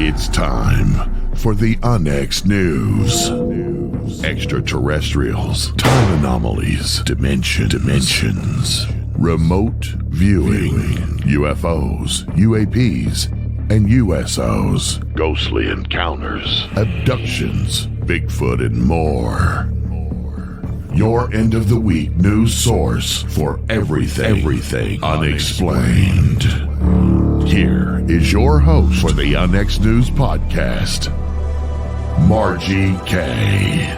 It's time for the UNX News. Extraterrestrials, time anomalies, dimensions, remote viewing, UFOs, UAPs, and USOs, ghostly encounters, abductions, Bigfoot, and more. Your end of the week news source for everything unexplained. Here is your host for the UNX News podcast, Margie K.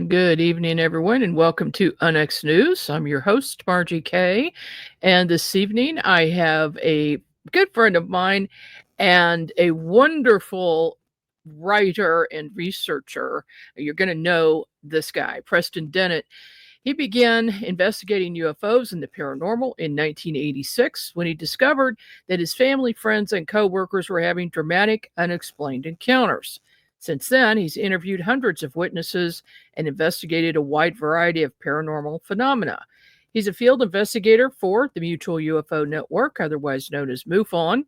Good evening, everyone, and welcome to UNX News. I'm your host, Margie K. And this evening, I have a good friend of mine and a wonderful writer and researcher. You're going to know this guy, Preston Dennett. He began investigating UFOs and the paranormal in 1986 when he discovered that his family, friends, and co-workers were having dramatic, unexplained encounters. Since then, he's interviewed hundreds of witnesses and investigated a wide variety of paranormal phenomena. He's a field investigator for the Mutual UFO Network, otherwise known as MUFON.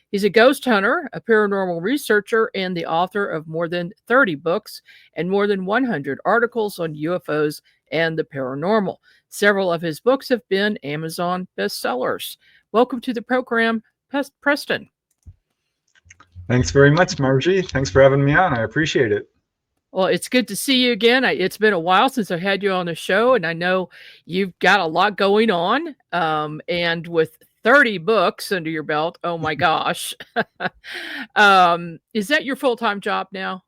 He's a ghost hunter, a paranormal researcher, and the author of more than 30 books and more than 100 articles on UFOs and the paranormal. Several of his books have been Amazon bestsellers. Welcome to the program, Preston. Thanks very much, Margie. Thanks for having me on. I appreciate it. Well, it's good to see you again. It's been a while since I've had you on the show, and I know you've got a lot going on. And with 30 books under your belt, oh my gosh. Is that your full-time job now?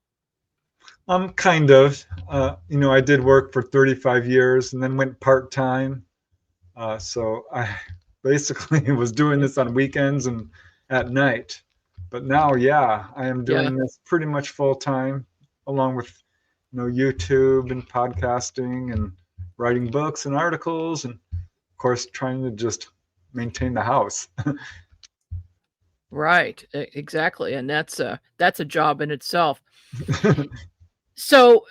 Kind of. I did work for 35 years and then went part-time. So I basically was doing this on weekends and at night. But now, I am doing this pretty much full-time, along with, YouTube and podcasting and writing books and articles, and of course, trying to just maintain the house. Right, exactly, and that's a job in itself. So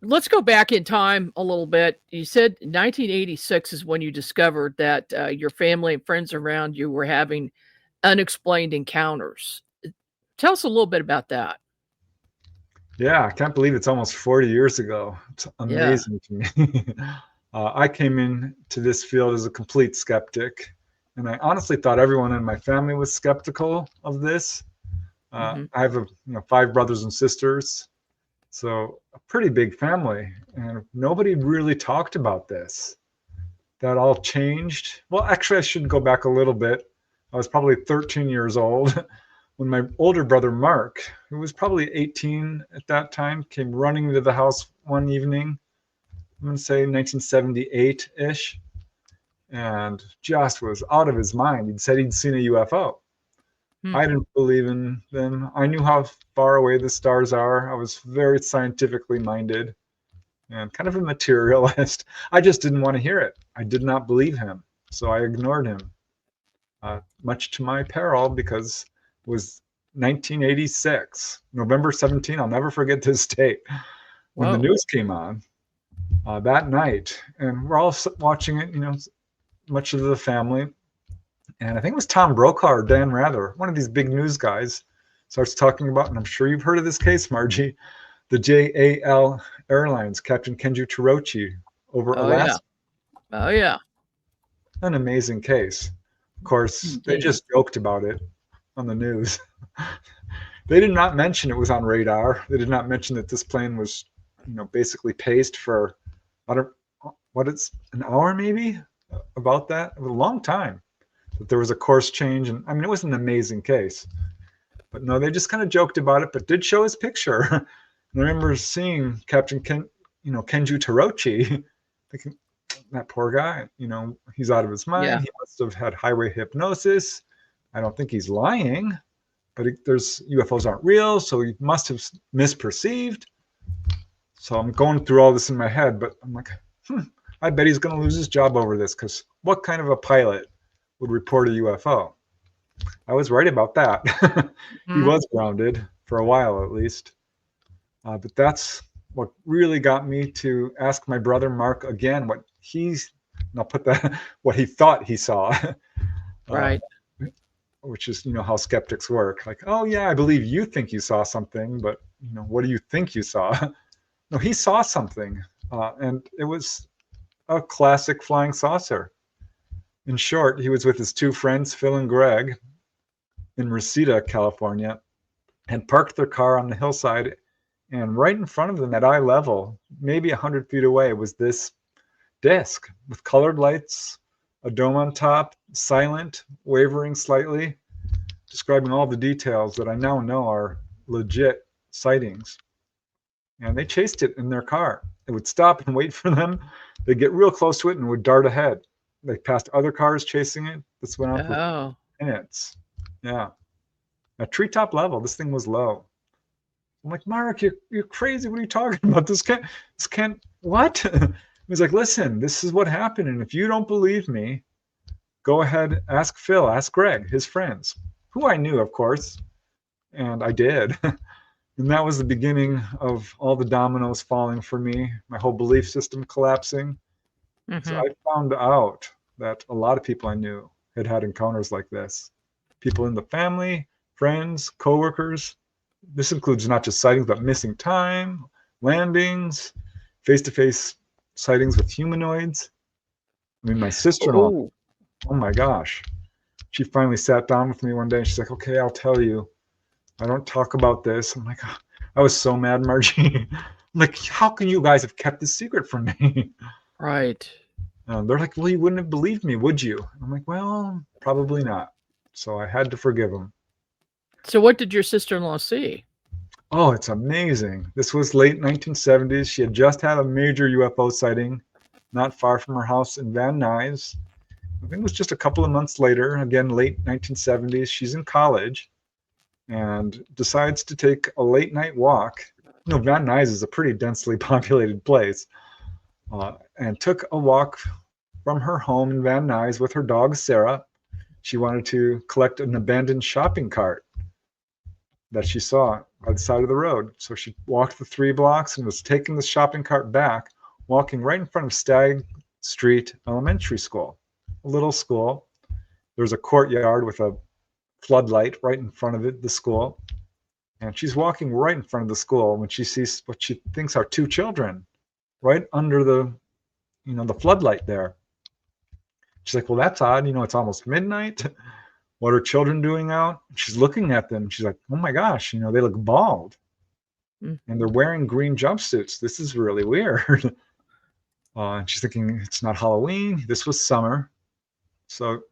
let's go back in time a little bit. You said 1986 is when you discovered that your family and friends around you were having unexplained encounters. Tell us a little bit about that. Yeah, I can't believe it's almost 40 years ago. It's amazing to me. I came into this field as a complete skeptic, and I honestly thought everyone in my family was skeptical of this. I have 5 brothers and sisters, so a pretty big family, and nobody really talked about this. That all changed. Well, actually, I should go back a little bit. I was probably 13 years old when my older brother, Mark, who was probably 18 at that time, came running to the house one evening, I'm going to say 1978-ish, and just was out of his mind. He'd said he'd seen a UFO. I didn't believe in them. I knew how far away the stars are. I was very scientifically minded and kind of a materialist. I just didn't want to hear it. I did not believe him, so I ignored him. Much to my peril, because it was 1986, November 17. I'll never forget this date when the news came on that night, and we're all watching it. Much of the family, and I think it was Tom Brokaw or Dan Rather, one of these big news guys, starts talking about, and I'm sure you've heard of this case, Margie, the JAL Airlines Captain Kenju Torochi over Alaska. Oh yeah, an amazing case. Of course, they just joked about it on the news. They did not mention it was on radar. They did not mention that this plane was, basically paced for, an hour maybe? About that? It was a long time. That there was a course change, and it was an amazing case. But no, they just kind of joked about it, but did show his picture. And I remember seeing Captain Kenju Torochi, thinking, that poor guy, he's out of his mind. Yeah. He must have had highway hypnosis. I don't think he's lying, but there's UFOs aren't real, so he must have misperceived. So I'm going through all this in my head, but I'm like, I bet he's going to lose his job over this, because what kind of a pilot would report a UFO? I was right about that. He was grounded for a while, at least. But that's what really got me to ask my brother Mark again what what he thought he saw. Right. Which is, how skeptics work. Like, oh yeah, I believe you think you saw something, but what do you think you saw? No, he saw something, and it was a classic flying saucer. In short, he was with his two friends, Phil and Greg, in Reseda, California, and parked their car on the hillside, and right in front of them at eye level, maybe 100 feet away, was this disc with colored lights, a dome on top, silent, wavering slightly, describing all the details that I now know are legit sightings. And they chased it in their car. It would stop and wait for them. They'd get real close to it and would dart ahead. They passed other cars chasing it. This went on for minutes. Yeah. At treetop level, this thing was low. I'm like, Mark, you're crazy. What are you talking about? This can't, what? He's like, listen, this is what happened. And if you don't believe me, go ahead, ask Phil, ask Greg, his friends, who I knew, of course. And I did. And that was the beginning of all the dominoes falling for me, my whole belief system collapsing. So I found out that a lot of people I knew had had encounters like this. People in the family, friends, coworkers. This includes not just sightings, but missing time, landings, face-to-face sightings with humanoids. I mean, my sister-in-law, oh my gosh. She finally sat down with me one day and she's like, okay, I'll tell you. I don't talk about this. I'm like, oh, I was so mad, Margie. I'm like, how can you guys have kept this secret from me? Right. They're like, well, you wouldn't have believed me, would you? I'm like, well, probably not. So I had to forgive them. So what did your sister-in-law see? Oh, it's amazing. This was late 1970s. She had just had a major UFO sighting not far from her house in Van Nuys. I think it was just a couple of months later, again, late 1970s. She's in college and decides to take a late night walk. Van Nuys is a pretty densely populated place. And took a walk from her home in Van Nuys with her dog, Sarah. She wanted to collect an abandoned shopping cart that she saw by the side of the road. So she walked the 3 blocks and was taking the shopping cart back, walking right in front of Stagg Street Elementary School, a little school. There's a courtyard with a floodlight right in front of it, the school. And she's walking right in front of the school when she sees what she thinks are 2 children right under the floodlight there. She's like, well, that's odd. It's almost midnight. What are children doing out? She's looking at them. She's like, oh my gosh, they look bald. And they're wearing green jumpsuits. This is really weird. And she's thinking, it's not Halloween. This was summer. So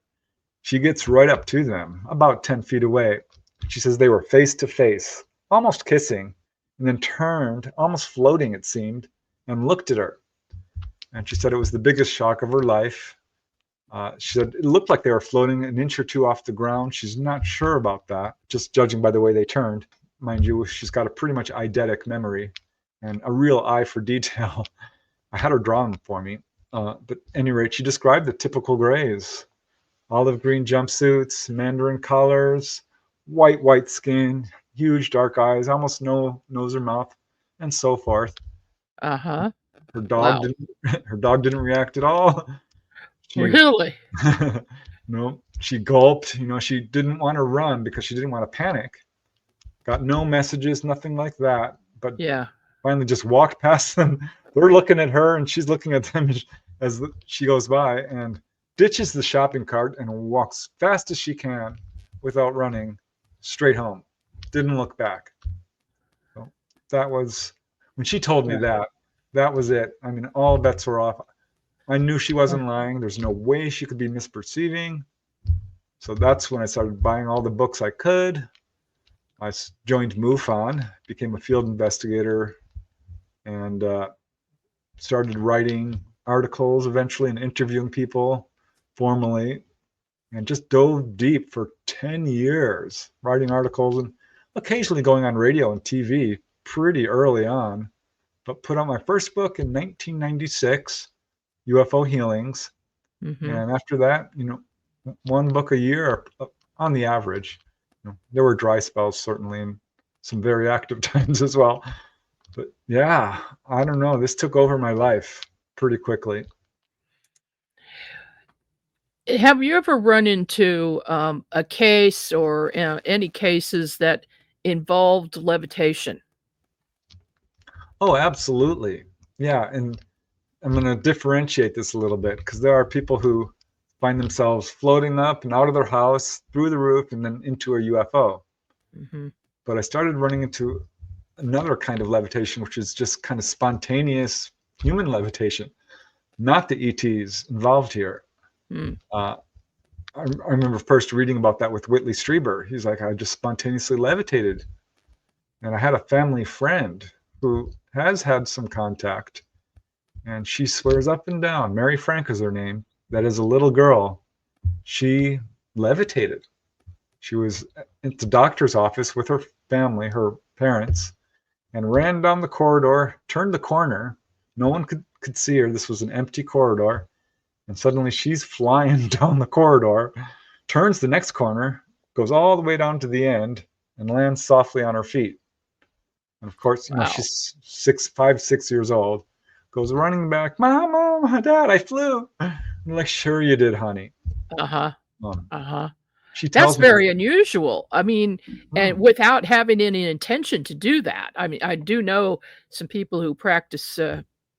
she gets right up to them, about 10 feet away. She says they were face to face, almost kissing, and then turned, almost floating, it seemed, and looked at her. And she said it was the biggest shock of her life. She said it looked like they were floating an inch or 2 off the ground. She's not sure about that, just judging by the way they turned. Mind you, she's got a pretty much eidetic memory and a real eye for detail. I had her draw them for me. But at any rate, she described the typical grays. Olive green jumpsuits, mandarin colors, white skin, huge dark eyes, almost no nose or mouth, and so forth. Uh-huh. Her dog didn't react at all. Really? No, she gulped. She didn't want to run because she didn't want to panic. Got no messages, nothing like that. But finally just walked past them. They're looking at her and she's looking at them as she goes by and ditches the shopping cart and walks fast as she can without running straight home. Didn't look back. So that was, when she told me that was it. I mean, all bets were off. I knew she wasn't lying. There's no way she could be misperceiving. So that's when I started buying all the books I could. I joined MUFON, became a field investigator, and started writing articles eventually and interviewing people formally, and just dove deep for 10 years, writing articles and occasionally going on radio and TV pretty early on. But put out my first book in 1996, UFO Healings. And after that, 1 book a year on the average. There were dry spells, certainly, and some very active times as well. But yeah, I don't know. This took over my life pretty quickly. Have you ever run into a case or any cases that involved levitation? Oh, absolutely. Yeah, and I'm going to differentiate this a little bit because there are people who find themselves floating up and out of their house, through the roof, and then into a UFO. Mm-hmm. But I started running into another kind of levitation, which is just kind of spontaneous human levitation, not the ETs involved here. Mm. I remember first reading about that with Whitley Strieber. He's like, I just spontaneously levitated. And I had a family friend who has had some contact, and she swears up and down, Mary Frank is her name, that as a little girl, she levitated. She was at the doctor's office with her family, her parents, and ran down the corridor, turned the corner. No one could see her. This was an empty corridor. And suddenly she's flying down the corridor, turns the next corner, goes all the way down to the end, and lands softly on her feet. And of course, Wow. She's 6 years old, goes running back, Mom, Dad, I flew. I'm like, sure you did, honey. Uh-huh. Uh-huh. She That's tells me, very unusual. I mean, and without having any intention to do that. I mean, I do know some people who practice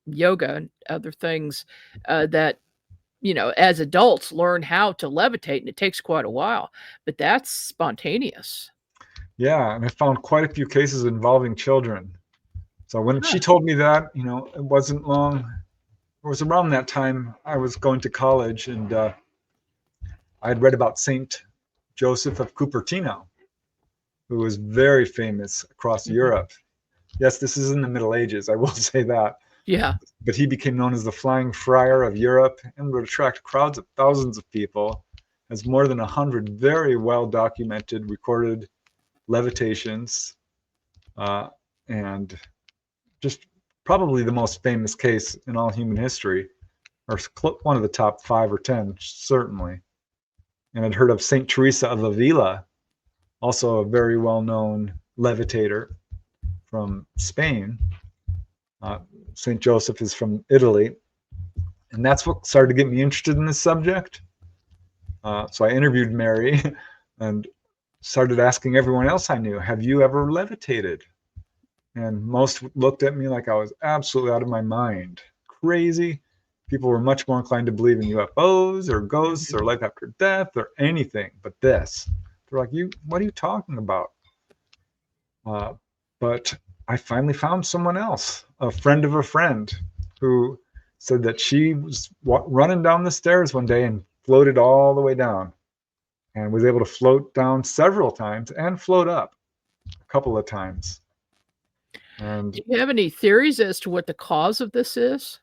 yoga and other things that, as adults learn how to levitate, and it takes quite a while, but that's spontaneous. yeah, and I found quite a few cases involving children. So when she told me that, it wasn't long. It was around that time I was going to college, and I had read about Saint Joseph of Cupertino, who was very famous across Europe. Yes, this is in the Middle Ages, I will say that. Yeah. But he became known as the Flying Friar of Europe and would attract crowds of thousands of people, has more than 100 very well documented, recorded levitations, and just probably the most famous case in all human history, or one of the top 5 or 10, certainly. And I'd heard of Saint Teresa of Avila, also a very well-known levitator from Spain. Saint Joseph is from Italy. And that's what started to get me interested in this subject. So I interviewed Mary and started asking everyone else I knew, have you ever levitated? And most looked at me like I was absolutely out of my mind. Crazy. People were much more inclined to believe in UFOs or ghosts or life after death or anything but this. They're like, what are you talking about? But I finally found someone else, a friend of a friend, who said that she was running down the stairs one day and floated all the way down, and was able to float down several times and float up a couple of times. And do you have any theories as to what the cause of this is?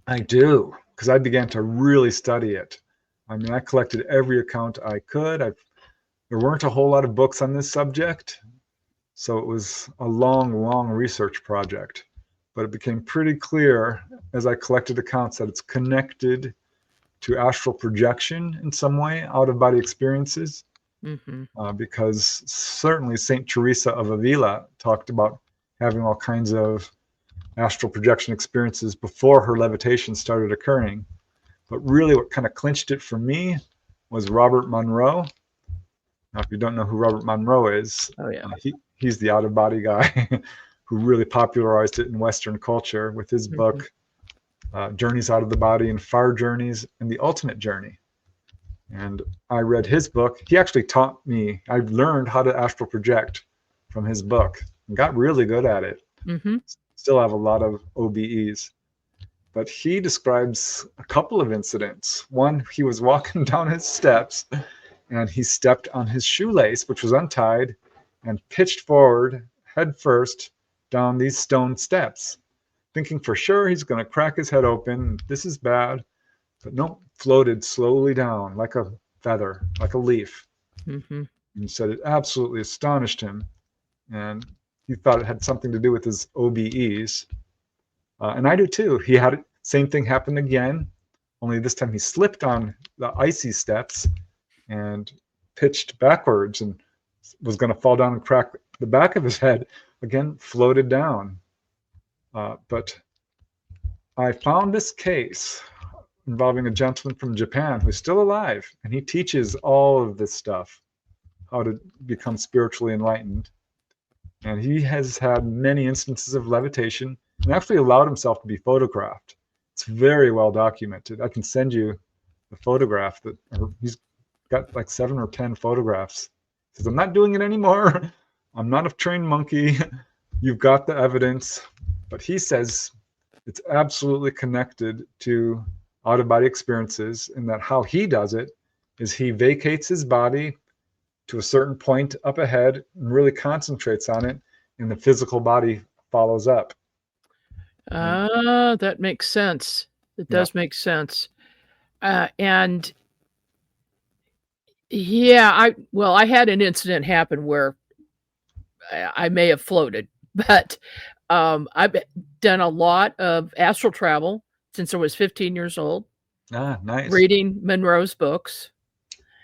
I do, because I began to really study it. I mean, I collected every account I could. There weren't a whole lot of books on this subject, so it was a long research project. But it became pretty clear as I collected accounts that it's connected to astral projection in some way, out-of-body experiences. Because certainly Saint Teresa of Avila talked about having all kinds of astral projection experiences before her levitation started occurring. But really what kind of clinched it for me was Robert Monroe. Now, if you don't know who Robert Monroe is, he's the out-of-body guy who really popularized it in Western culture with his book, Journeys Out of the Body and Far Journeys and the Ultimate Journey. And I read his book. He actually taught me, I learned how to astral project from his book and got really good at it. Still have a lot of OBEs. But he describes a couple of incidents. One, he was walking down his steps and he stepped on his shoelace, which was untied, and pitched forward head first down these stone steps, thinking for sure he's going to crack his head open. This is bad. But no, floated slowly down like a feather, like a leaf. And he said it absolutely astonished him. And he thought it had something to do with his OBEs. And I do too. He had same thing happen again, only this time he slipped on the icy steps and pitched backwards and was going to fall down and crack the back of his head. again, floated down. But I found this case involving a gentleman from Japan who's still alive, and he teaches all of this stuff, how to become spiritually enlightened. And he has had many instances of levitation and actually allowed himself to be photographed. It's very well documented. I can send you the photograph that, or he's got like 7 or 10 photographs. He says, I'm not doing it anymore. I'm not a trained monkey. You've got the evidence. But he says it's absolutely connected to out-of-body experiences, and that how he does it is he vacates his body to a certain point up ahead and really concentrates on it, and the physical body follows up. That makes sense. It does make sense. And yeah, I had an incident happen where I may have floated, but I've done a lot of astral travel since I was 15 years old. Nice. Reading Monroe's books.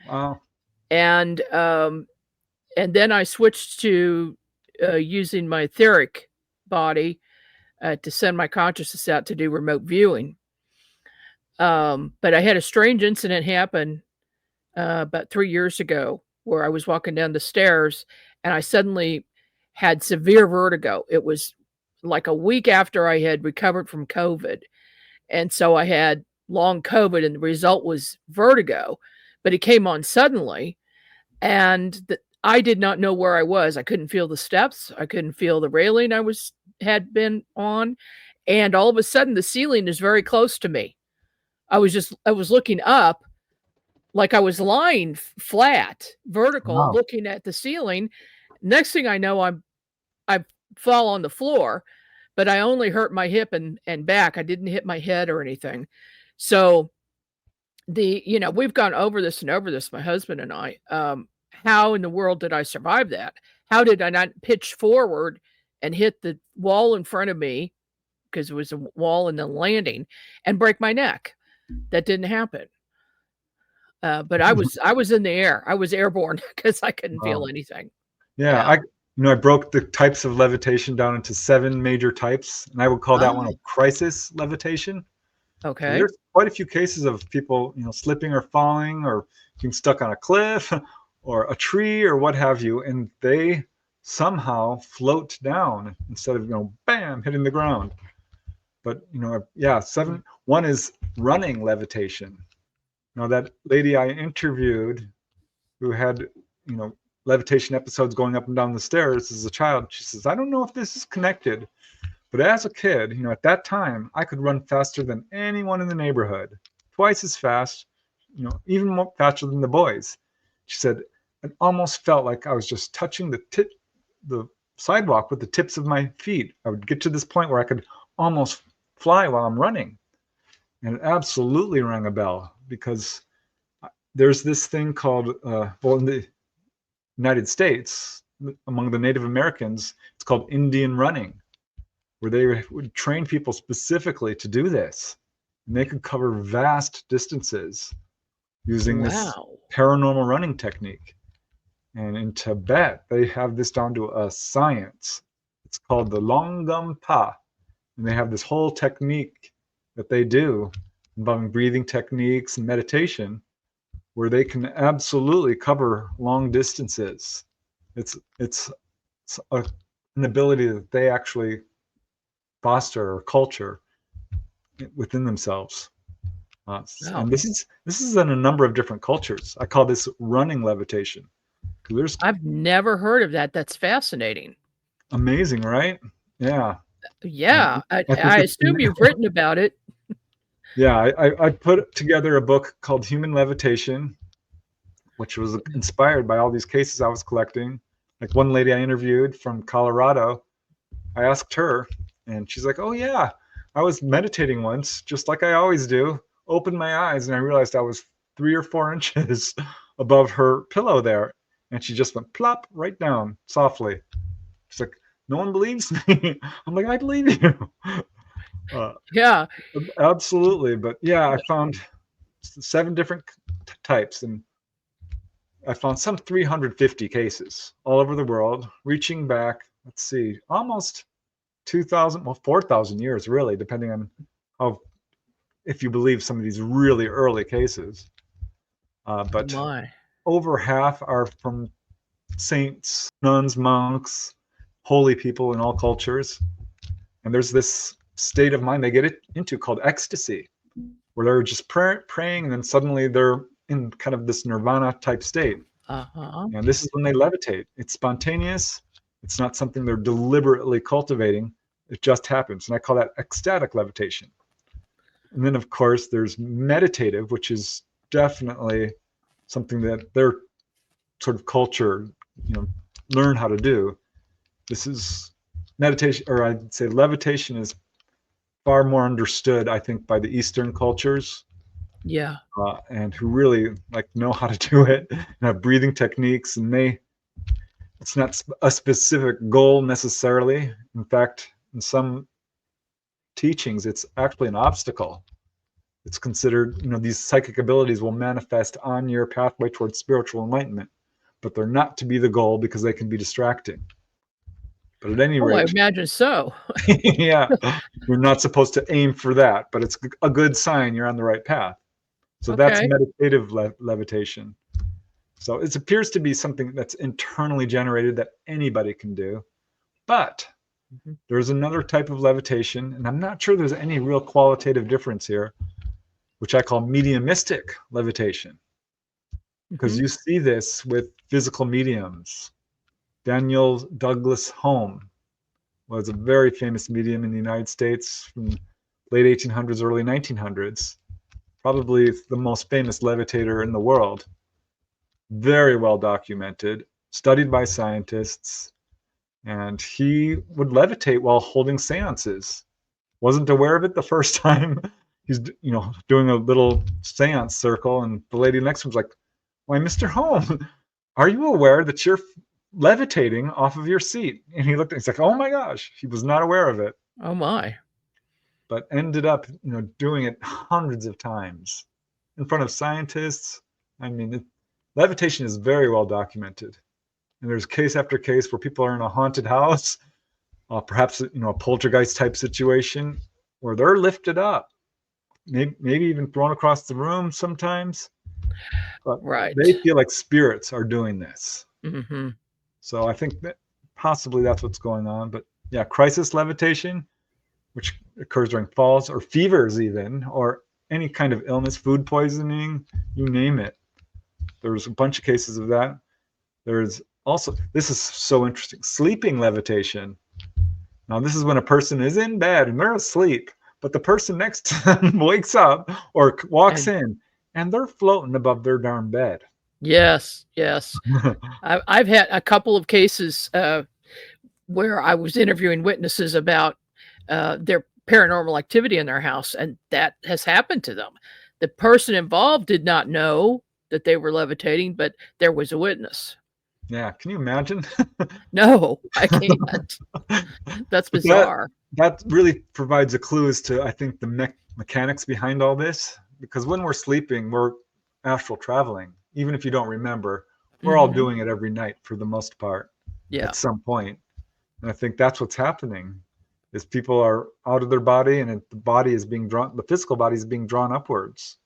Wow. And then I switched to using my etheric body to send my consciousness out to do remote viewing. But I had a strange incident happen about 3 years ago where I was walking down the stairs and I suddenly had severe vertigo. It was like a week after I had recovered from COVID. And so I had long COVID, and the result was vertigo, but it came on suddenly. And I did not know where I was. I couldn't feel the steps. I couldn't feel the railing I had been on. And all of a sudden the ceiling is very close to me. I was looking up like I was lying flat, vertical, Wow. looking at the ceiling. Next thing I know, I fall on the floor, but I only hurt my hip and back. I didn't hit my head or anything. So we've gone over this and over this, my husband and I. How in the world did I survive that? How did I not pitch forward and hit the wall in front of me, because it was a wall and then landing, and break my neck? That didn't happen. But I was in the air. I was airborne because I couldn't feel anything. Yeah. I broke the types of levitation down into 7 major types, and I would call that one a crisis levitation. Okay. So there's quite a few cases of people, slipping or falling or being stuck on a cliff or a tree or what have you, and they somehow float down instead of, bam, hitting the ground. But, 7. One is running levitation. That lady I interviewed who had, levitation episodes going up and down the stairs as a child, she says, I don't know if this is connected, but as a kid, at that time, I could run faster than anyone in the neighborhood, twice as fast, even more faster than the boys. She said, it almost felt like I was just touching the sidewalk with the tips of my feet. I would get to this point where I could almost fly while I'm running. And it absolutely rang a bell, because there's this thing called, in the United States, among the Native Americans, it's called Indian running, where they would train people specifically to do this. And they could cover vast distances using this paranormal running technique. And in Tibet, they have this down to a science. It's called the Longam Pa. And they have this whole technique that they do involving breathing techniques and meditation, where they can absolutely cover long distances. It's an ability that they actually foster or culture within themselves. And this is in a number of different cultures. I call this running levitation. I've never heard of that. That's fascinating. Amazing, right? Yeah. Yeah. I assume you've written about it. Yeah, I put together a book called Human Levitation, which was inspired by all these cases I was collecting. Like one lady I interviewed from Colorado, I asked her, and she's like, oh yeah, I was meditating once, just like I always do, opened my eyes, and I realized I was 3 or 4 inches above her pillow there. And she just went plop right down softly. She's like, no one believes me. I'm like, I believe you. Yeah, absolutely. But yeah, I found 7 different types, and I found some 350 cases all over the world, reaching back let's see, almost 2,000, well, 4,000 years, really, depending on how, if you believe some of these really early cases. But over half are from saints, nuns, monks, holy people in all cultures. And there's this state of mind they get into called ecstasy, where they're just praying, and then suddenly they're in kind of this nirvana type state. And this is when they levitate. It's spontaneous. It's not something they're deliberately cultivating. It just happens. And I call that ecstatic levitation. And then, of course, there's meditative, which is definitely something that their sort of culture, learn how to do. This is meditation, or I'd say levitation is far more understood, I think, by the Eastern cultures. Yeah. And who really know how to do it and have breathing techniques. And it's not a specific goal necessarily. In fact, in some teachings, it's actually an obstacle. It's considered, these psychic abilities will manifest on your pathway towards spiritual enlightenment, but they're not to be the goal because they can be distracting. But at any rate, I imagine so. Yeah, you're not supposed to aim for that, but it's a good sign you're on the right path. So that's meditative levitation. So it appears to be something that's internally generated that anybody can do. But there's another type of levitation, and I'm not sure there's any real qualitative difference here, which I call mediumistic levitation. Because you see this with physical mediums. Daniel Douglas Home was a very famous medium in the United States from late 1800s, early 1900s. Probably the most famous levitator in the world. Very well documented, studied by scientists, and he would levitate while holding seances. Wasn't aware of it the first time. He's, doing a little seance circle, and the lady next to him's like, "Why, Mr. Home, are you aware that you're levitating off of your seat?" And he looked, he's like, "Oh my gosh," he was not aware of it. Oh my. But ended up, doing it hundreds of times in front of scientists. I mean, levitation is very well documented. And there's case after case where people are in a haunted house, perhaps, a poltergeist type situation, where they're lifted up, maybe even thrown across the room sometimes. But they feel like spirits are doing this. So I think that possibly that's what's going on. But yeah, crisis levitation, which occurs during falls or fevers even, or any kind of illness, food poisoning, you name it. There's a bunch of cases of that. There's also, this is so interesting, sleeping levitation. Now, this is when a person is in bed and they're asleep, but the person next to them wakes up or walks in and they're floating above their darn bed. Yes. I've had a couple of cases where I was interviewing witnesses about their paranormal activity in their house, and that has happened to them. The person involved did not know that they were levitating, but there was a witness. Yeah, can you imagine? No, I can't. That's bizarre. That really provides a clue as to, I think, the mechanics behind all this. Because when we're sleeping, we're astral traveling. Even if you don't remember, we're all doing it every night for the most part. Yeah. At some point. And I think that's what's happening. Is people are out of their body, and the body is being drawn, the physical body is being drawn upwards.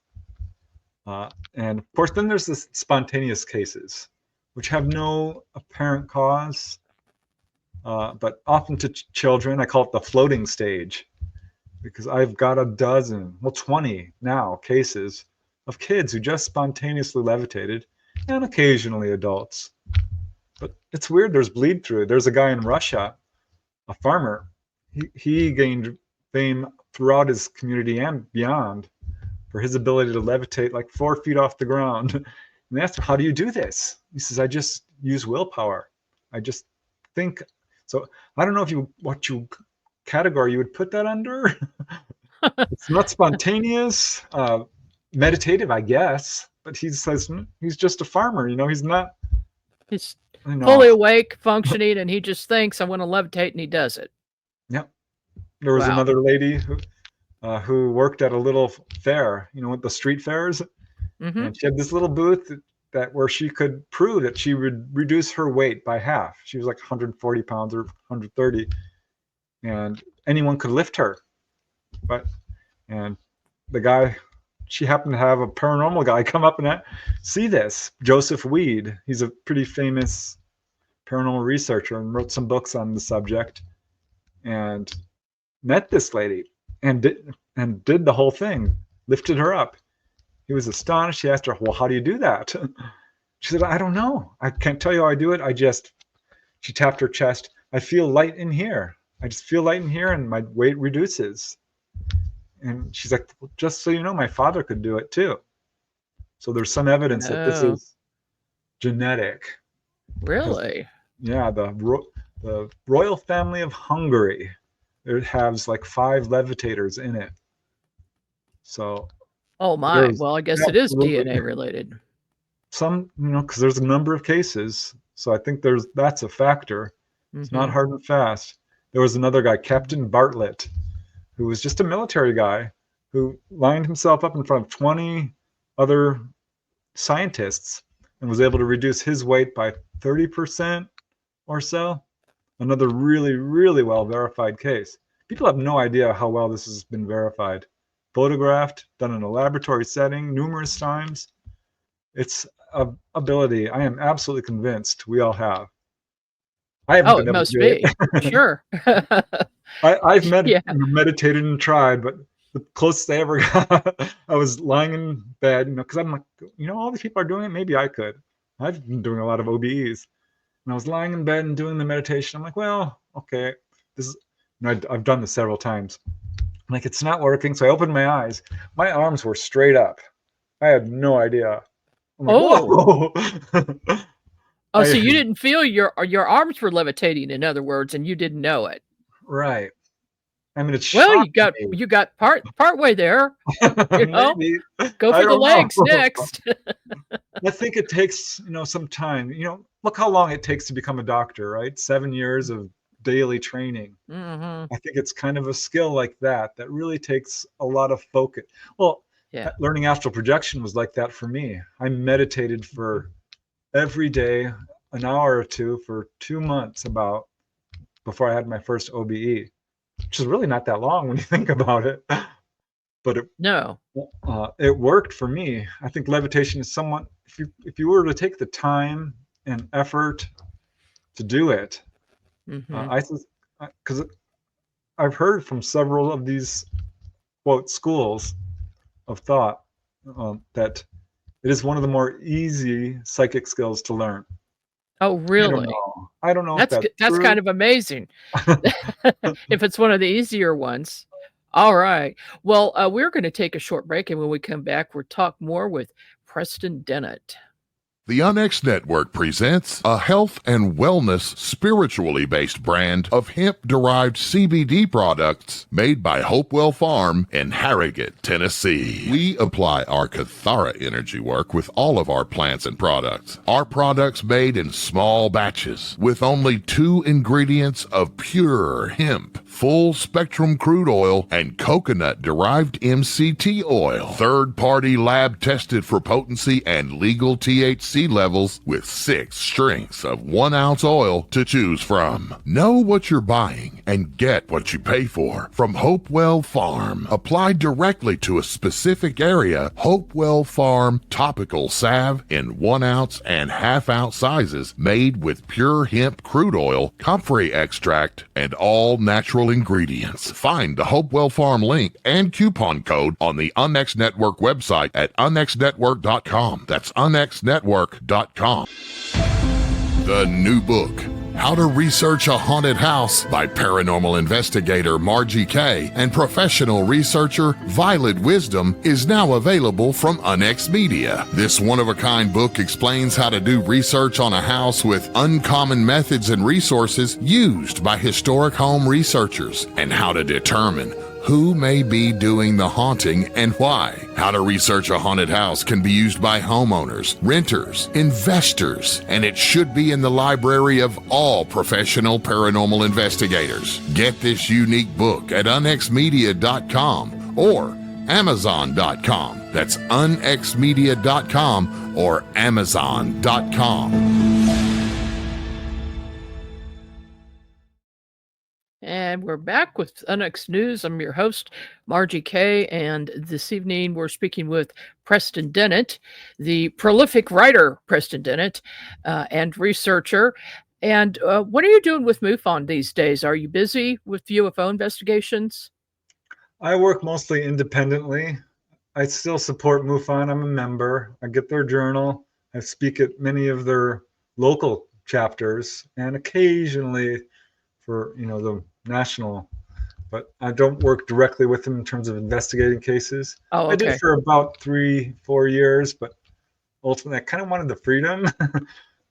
And of course, then there's this spontaneous cases, which have no apparent cause, but often to children, I call it the floating stage, because I've got 20 now cases of kids who just spontaneously levitated, and occasionally adults. But it's weird, there's bleed through. There's a guy in Russia, a farmer. He gained fame throughout his community and beyond for his ability to levitate like 4 feet off the ground. And they asked him, "How do you do this?" He says, "I just use willpower. I just think." So I don't know what category you would put that under. It's not spontaneous, meditative, I guess. But he says he's just a farmer. He's not. He's fully awake, functioning, and he just thinks, "I want to levitate," and he does it. Yep. There was another lady who worked at a little fair, with the street fairs. And she had this little booth. that where she could prove that she would reduce her weight by half. She was like 140 pounds or 130, and anyone could lift her. And the guy, she happened to have a paranormal guy come up and see this, Joseph Weed. He's a pretty famous paranormal researcher and wrote some books on the subject, and met this lady and did the whole thing, lifted her up. He was astonished. He asked her, well, how do you do that? She said, I don't know. I can't tell you how I do it. She tapped her chest. I feel light in here. I just feel light in here and my weight reduces. And she's like, well, just so you know, my father could do it too. So there's some evidence that this is genetic. Really? Yeah, the royal family of Hungary, it has like 5 levitators in it. So. Oh my! Well, I guess it is DNA related. Some, because there's a number of cases, so I think that's a factor. It's not hard and fast. There was another guy, Captain Bartlett, who was just a military guy who lined himself up in front of 20 other scientists and was able to reduce his weight by 30% or so. Another really, really well verified case. People have no idea how well this has been verified. Photographed, done in a laboratory setting numerous times. It's an ability I am absolutely convinced we all have. I haven't been able to do it. Sure. I've meditated and tried, but the closest I ever got, I was lying in bed, because I'm like, all these people are doing it, maybe I could. I've been doing a lot of OBEs. And I was lying in bed and doing the meditation. I'm like, well, okay, this is, I've done this several times. I'm like, it's not working. So I opened my eyes. My arms were straight up. I had no idea. I'm like, Oh, so you didn't feel your arms were levitating, in other words, and you didn't know it. Right. I mean, it's you got part way there. Maybe. Go for the legs next. I think it takes some time. Look how long it takes to become a doctor, right? 7 years of daily training. I think it's kind of a skill like that really takes a lot of focus. Well, learning astral projection was like that for me. I meditated for every day, an hour or two for 2 months before I had my first OBE, which is really not that long when you think about it. But it worked for me. I think levitation is somewhat, if you were to take the time and effort to do it, because I've heard from several of these quote schools of thought that it is one of the more easy psychic skills to learn. Oh, really? I don't know. That's kind of amazing. If it's one of the easier ones. All right. Well, we're going to take a short break, and when we come back, we'll talk more with Preston Dennett. The UNX Network presents a health and wellness spiritually based brand of hemp-derived CBD products made by Hopewell Farm in Harrogate, Tennessee. We apply our Kathara energy work with all of our plants and products. Our products made in small batches with only 2 ingredients of pure hemp, full spectrum crude oil, and coconut-derived MCT oil. Third-party lab tested for potency and legal THC levels with 6 strengths of 1 ounce oil to choose from. Know what you're buying and get what you pay for from Hopewell Farm. Applied directly to a specific area, Hopewell Farm topical salve in 1 ounce and ½ ounce sizes made with pure hemp crude oil, comfrey extract, and all natural ingredients. Find the Hopewell Farm link and coupon code on the UNX Network website at unxnetwork.com. That's unxnetwork.com. The new book, How to Research a Haunted House by paranormal investigator Margie K. and professional researcher Violet Wisdom, is now available from UNX Media. This one-of-a-kind book explains how to do research on a house with uncommon methods and resources used by historic home researchers, and how to determine who may be doing the haunting and why. How to research a haunted house can be used by homeowners, renters, investors, and it should be in the library of all professional paranormal investigators. Get this unique book at unxmedia.com or Amazon.com. That's unxmedia.com or Amazon.com. And we're back with UNX News. I'm your host, Margie Kay, and this evening we're speaking with Preston Dennett, the prolific writer, Preston Dennett, and researcher. And what are you doing with MUFON these days? Are you busy with UFO investigations? I work mostly independently. I still support MUFON. I'm a member. I get their journal. I speak at many of their local chapters and occasionally for the national, but I don't work directly with them in terms of investigating cases. Oh, okay. I did for about 3-4 years, but ultimately I kind of wanted the freedom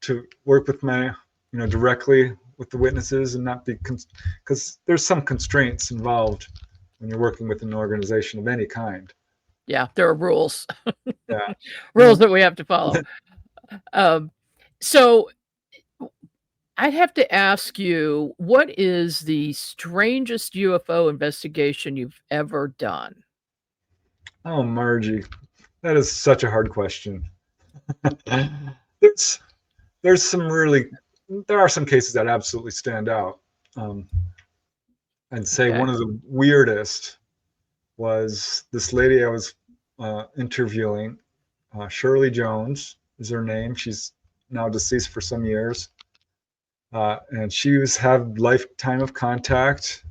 to work with my directly with the witnesses and not be because there's some constraints involved when you're working with an organization of any kind. Yeah, there are rules. Yeah. Rules that we have to follow. So I'd have to ask you, what is the strangest UFO investigation you've ever done? Oh, Margie, that is such a hard question. There are some cases that absolutely stand out. I'd say one of the weirdest was this lady I was interviewing. Shirley Jones is her name. She's now deceased for some years. And she had lifetime of contact,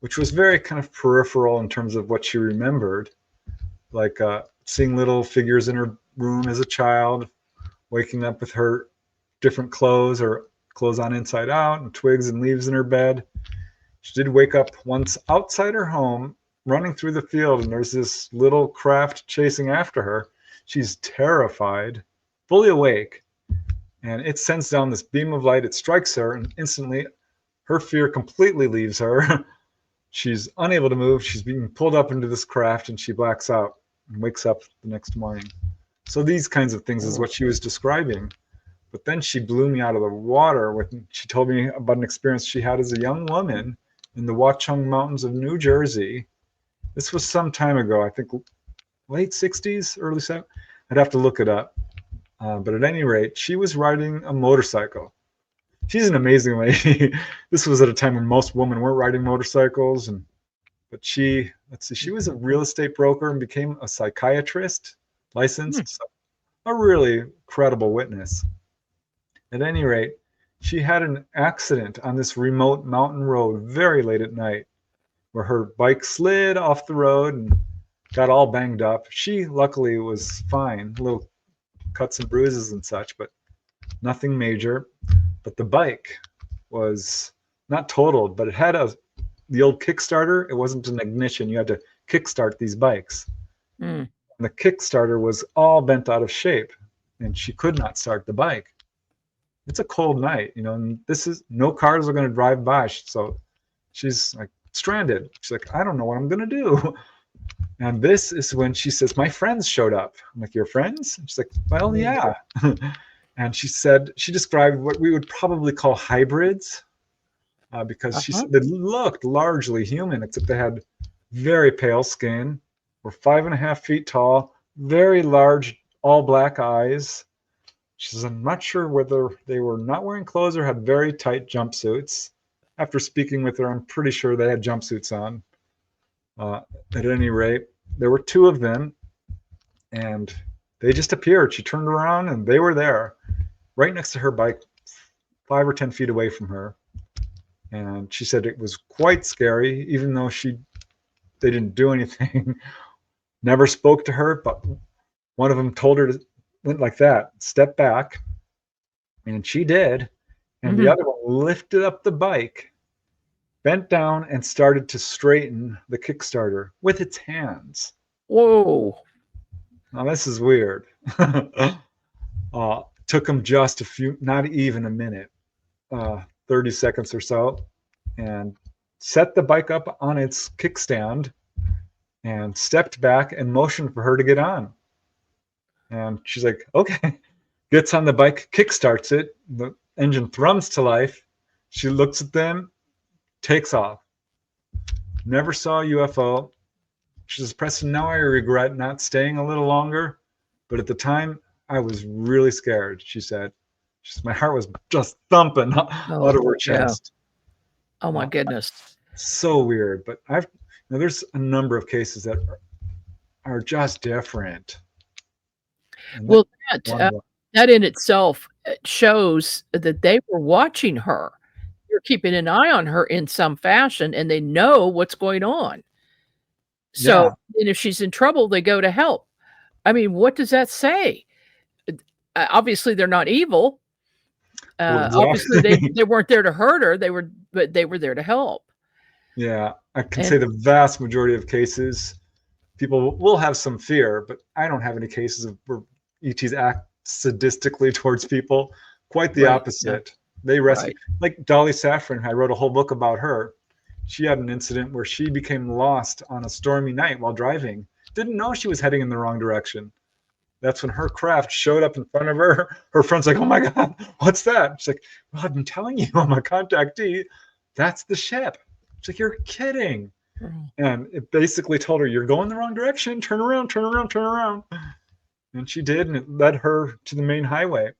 which was very kind of peripheral in terms of what she remembered, like seeing little figures in her room as a child, waking up with her different clothes or clothes on inside out and twigs and leaves in her bed. She did wake up once outside her home, running through the field, and there's this little craft chasing after her. She's terrified, fully awake. And it sends down this beam of light. It strikes her, and instantly her fear completely leaves her. She's unable to move. She's being pulled up into this craft, and she blacks out and wakes up the next morning. So these kinds of things is what she was describing. But then she blew me out of the water when she told me about an experience she had as a young woman in the Watchung Mountains of New Jersey. This was some time ago, I think late 60s, early 70s. I'd have to look it up. But at any rate, she was riding a motorcycle. She's an amazing lady. This was at a time when most women weren't riding motorcycles. But she was a real estate broker and became a psychiatrist, licensed. So a really credible witness. At any rate, she had an accident on this remote mountain road very late at night where her bike slid off the road and got all banged up. She luckily was fine, little cuts and bruises and such, but nothing major. But the bike was not totaled, but it had the old Kickstarter. It wasn't an ignition. You had to kickstart these bikes. And the Kickstarter was all bent out of shape, and she could not start the bike. It's a cold night, and no cars are going to drive by. So she's like stranded. She's like, I don't know what I'm going to do. And this is when she says, my friends showed up. I'm like, your friends? And she's like, well, yeah. And she described what we would probably call hybrids because she said they looked largely human, except they had very pale skin, were 5.5 feet tall, very large, all black eyes. She says, I'm not sure whether they were not wearing clothes or had very tight jumpsuits. After speaking with her, I'm pretty sure they had jumpsuits on. At any rate, there were two of them, and they just appeared. She turned around, and they were there, right next to her bike, 5 or 10 feet away from her. And she said it was quite scary, even though they didn't do anything, never spoke to her, but one of them told her to went like that, step back, and she did. And the other one lifted up the bike, bent down, and started to straighten the Kickstarter with its hands. Whoa. Now this is weird. Took him just not even a minute, 30 seconds or so, and set the bike up on its kickstand and stepped back and motioned for her to get on. And she's like, okay, gets on the bike, kickstarts it, the engine thrums to life. She looks at them, takes off. Never saw a UFO. She says, Preston, now I regret not staying a little longer. But at the time, I was really scared, she said. My heart was just thumping out of her chest. Oh, my goodness. So weird. But there's a number of cases that are just different. Well, that in itself shows that they were watching her. You're keeping an eye on her in some fashion, and they know what's going on. So, and if she's in trouble, they go to help. I mean, what does that say? Obviously, they're not evil. Obviously, they weren't there to hurt her. They were there to help. Yeah, I can say the vast majority of cases, people will have some fear, but I don't have any cases of where ETs act sadistically towards people. Quite the opposite. Yeah. They rescue, like Dolly Saffron. I wrote a whole book about her. She had an incident where she became lost on a stormy night while driving. Didn't know she was heading in the wrong direction. That's when her craft showed up in front of her. Her friend's like, oh my God, what's that? She's like, well, I've been telling you, I'm a contactee. That's the ship. She's like, you're kidding. And it basically told her, you're going the wrong direction. Turn around, turn around, turn around. And she did, and it led her to the main highway.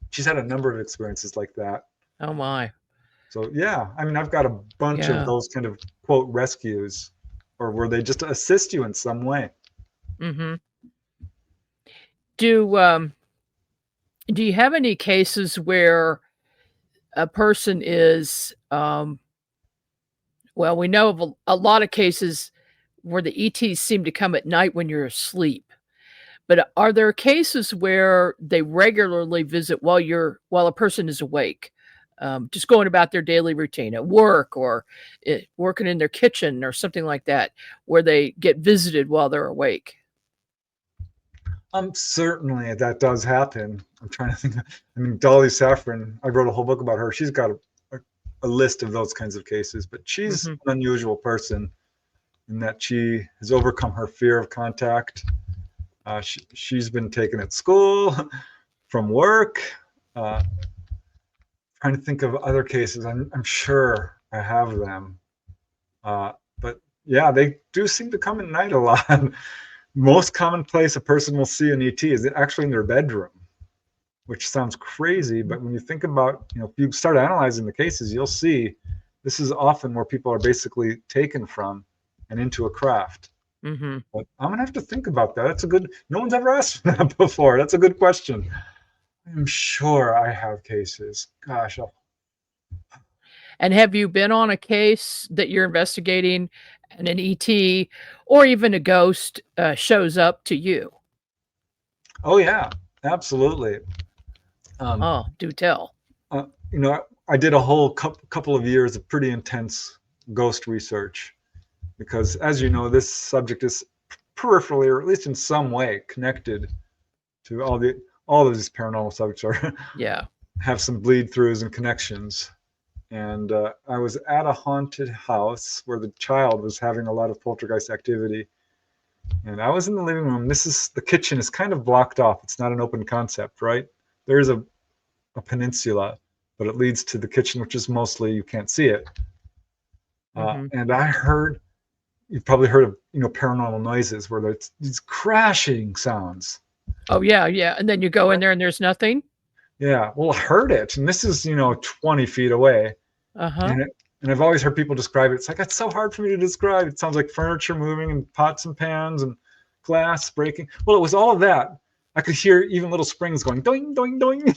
She's had a number of experiences like that. Oh my. So yeah, I mean, I've got a bunch of those kind of quote rescues, or where they just assist you in some way. Mm-hmm. Do you have any cases where a person is, well, we know of a lot of cases where the ETs seem to come at night when you're asleep, but are there cases where they regularly visit while a person is awake, just going about their daily routine at work or working in their kitchen or something like that, where they get visited while they're awake? Certainly that does happen. I'm trying to think. I mean, Dolly Saffron, I wrote a whole book about her. She's got a list of those kinds of cases, but she's an unusual person in that she has overcome her fear of contact. She's been taken at school, from work. Trying to think of other cases. I'm sure I have them. But yeah, they do seem to come at night a lot. Most common place a person will see an ET is actually in their bedroom, which sounds crazy, but when you think about, if you start analyzing the cases, you'll see this is often where people are basically taken from and into a craft. Mm-hmm. But I'm gonna have to think about that. That's no one's ever asked me that before. That's a good question. I'm sure I have cases. Gosh. And have you been on a case that you're investigating and an ET or even a ghost shows up to you? Oh yeah, absolutely. Do tell. I did a whole couple of years of pretty intense ghost research because, as you know, this subject is peripherally, or at least in some way, connected to all of these paranormal subjects have some bleed throughs and connections. And I was at a haunted house where the child was having a lot of poltergeist activity. And I was in the living room. The kitchen is kind of blocked off. It's not an open concept, right? There is a peninsula, but it leads to the kitchen, which is mostly, you can't see it. And I heard, you've probably heard of, paranormal noises where there's these crashing sounds. Oh yeah. And then you go in there and there's nothing. Yeah, well, I heard it, and this is 20 feet away, and I've always heard people describe it. It's like, it's so hard for me to describe. It sounds like furniture moving and pots and pans and glass breaking. Well, it was all of that. I could hear even little springs going doing, doing, doing,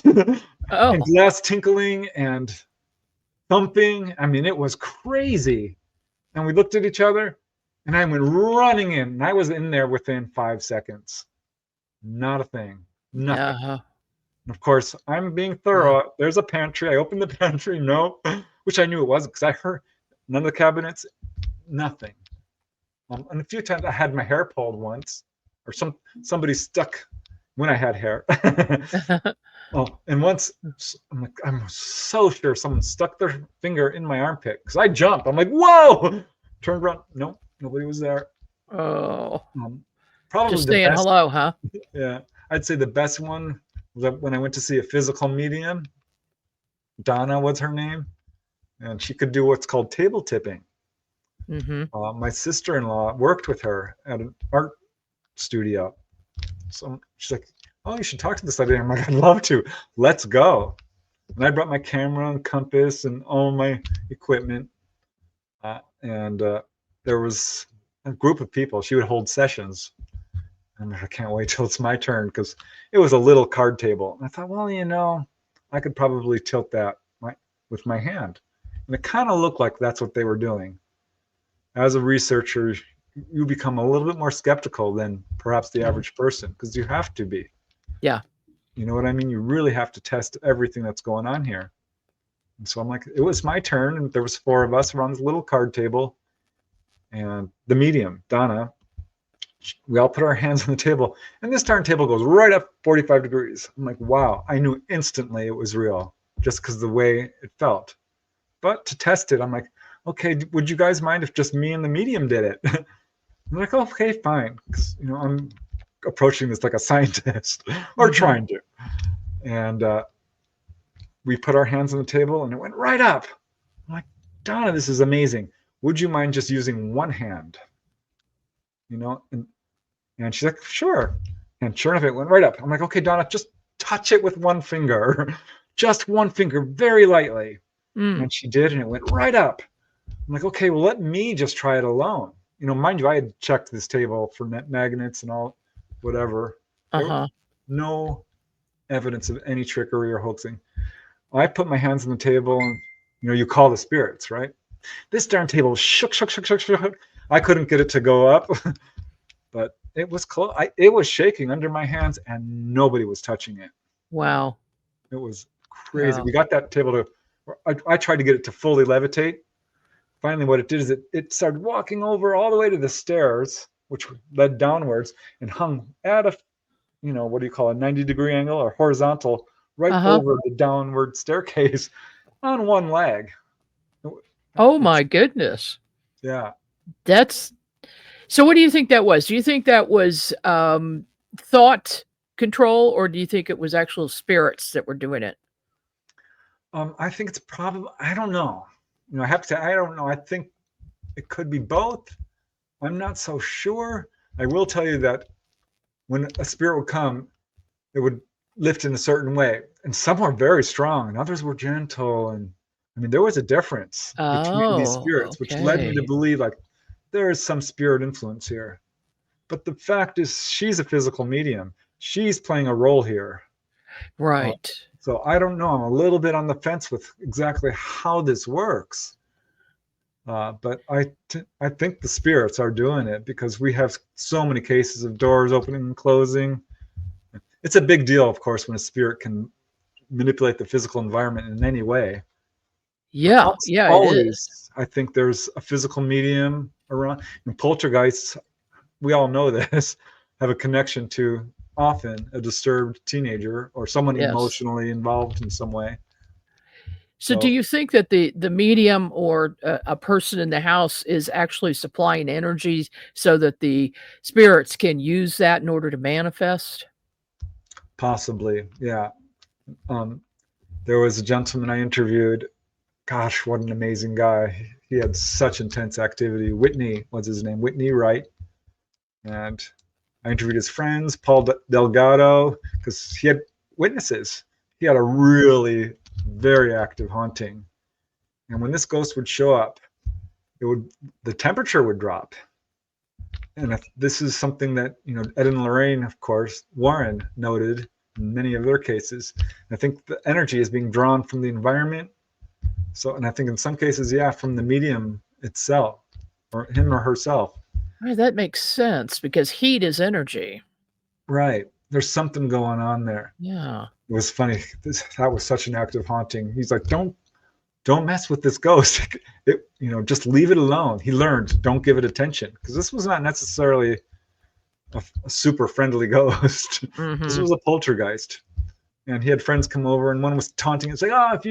and glass tinkling and thumping. I mean, it was crazy. And we looked at each other, and I went running in, and I was in there within 5 seconds. Not a thing. Nothing. Of course, I'm being thorough. There's a pantry. I opened the pantry. No, which I knew it wasn't because I heard none of the cabinets, nothing. And a few times I had my hair pulled once, or somebody stuck when I had hair. And once I'm so sure someone stuck their finger in my armpit because I jumped. I'm like, whoa! Turned around. No, nobody was there. Oh, probably just saying hello, huh? Yeah, I'd say the best one. When I went to see a physical medium, Donna was her name, and she could do what's called table tipping. My sister-in-law worked with her at an art studio. So she's like, oh, you should talk to this lady. I'm like, I'd love to. Let's go. And I brought my camera and compass and all my equipment. There was a group of people. She would hold sessions. And I can't wait till it's my turn, because it was a little card table. And I thought, well, I could probably tilt that with my hand. And it kind of looked like that's what they were doing. As a researcher, you become a little bit more skeptical than perhaps the average person, because you have to be. Yeah. You know what I mean? You really have to test everything that's going on here. And so I'm like, it was my turn, and there was 4 of us around this little card table. And the medium, Donna, we all put our hands on the table, and this darn table goes right up 45 degrees. I'm like, wow. I knew instantly it was real, just because of the way it felt. But to test it, I'm like, okay, would you guys mind if just me and the medium did it? I'm like, okay, fine. Because, I'm approaching this like a scientist, or trying to. And we put our hands on the table, and it went right up. I'm like, Donna, this is amazing. Would you mind just using one hand? And she's like, sure. And sure enough, it went right up. I'm like, okay, Donna, just touch it with one finger. Just one finger, very lightly. And she did, and it went right up. I'm like, okay, well, let me just try it alone. Mind you, I had checked this table for net magnets and all, whatever. There was no evidence of any trickery or hoaxing. I put my hands on the table, and you call the spirits, right? This darn table shook. I couldn't get it to go up, but it was close. It was shaking under my hands, and nobody was touching it. Wow. It was crazy. Wow. We got that table to, I tried to get it to fully levitate. Finally, what it did is it started walking over all the way to the stairs, which led downwards, and hung at a, what do you call a 90-degree angle, or horizontal, right over the downward staircase on one leg. Oh my goodness. Yeah. So what do you think that was? Do you think that was thought control, or do you think it was actual spirits that were doing it? I think it's probably, I don't know. I have to say, I don't know. I think it could be both. I'm not so sure. I will tell you that when a spirit would come, it would lift in a certain way. And some were very strong, and others were gentle. And there was a difference between these spirits, which led me to believe like there is some spirit influence here. But the fact is, she's a physical medium. She's playing a role here. Right. So I don't know. I'm a little bit on the fence with exactly how this works. But I think the spirits are doing it, because we have so many cases of doors opening and closing. It's a big deal, of course, when a spirit can manipulate the physical environment in any way. Yeah, always, it is. I think there's a physical medium around. And poltergeists, we all know this, have a connection to often a disturbed teenager or someone emotionally involved in some way. So do you think that the medium or a person in the house is actually supplying energies so that the spirits can use that in order to manifest? Possibly, yeah. There was a gentleman I interviewed. Gosh, what an amazing guy. He had such intense activity. Whitney was his name, Whitney Wright. And I interviewed his friends, Paul Delgado, because he had witnesses. He had a really very active haunting. And when this ghost would show up, the temperature would drop. And this is something that, Ed and Lorraine, of course, Warren noted in many of their cases. I think the energy is being drawn from the environment. So, and I think in some cases, from the medium itself, or him or herself. Right, that makes sense, because heat is energy. Right. There's something going on there. Yeah. It was funny. That was such an active haunting. He's like, don't mess with this ghost. Just leave it alone. He learned, don't give it attention, because this was not necessarily a super friendly ghost. Mm-hmm. This was a poltergeist. And he had friends come over, and one was taunting. It's like,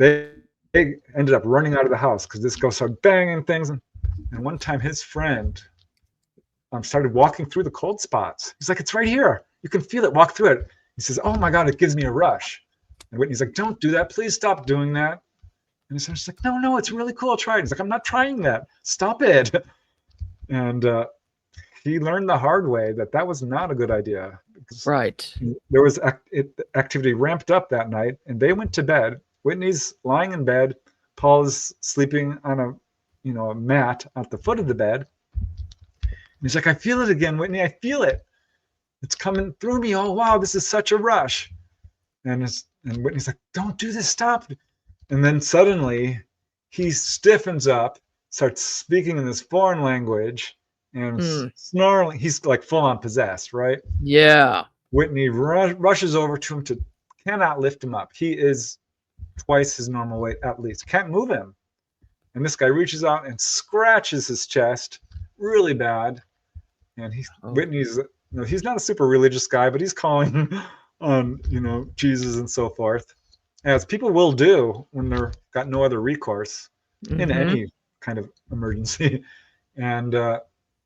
they ended up running out of the house because this ghost started banging things. And one time his friend started walking through the cold spots. He's like, it's right here. You can feel it. Walk through it. He says, oh my God, it gives me a rush. And Whitney's like, don't do that. Please stop doing that. And he's like, no, it's really cool. Try it. He's like, I'm not trying that. Stop it. And he learned the hard way that was not a good idea. Because Right. there was activity ramped up that night, and they went to bed. Whitney's lying in bed. Paul is sleeping on a mat at the foot of the bed. And he's like, I feel it again, Whitney. I feel it. It's coming through me. Oh, wow, this is such a rush. And Whitney's like, don't do this. Stop. And then suddenly he stiffens up, starts speaking in this foreign language and snarling. He's like full on possessed, right? Yeah. Whitney rushes over to him, cannot lift him up. He is twice his normal weight at least. Can't move him. And this guy reaches out and scratches his chest really bad. And Whitney's, he's not a super religious guy, but he's calling on, Jesus and so forth, as people will do when they're got no other recourse in any kind of emergency. And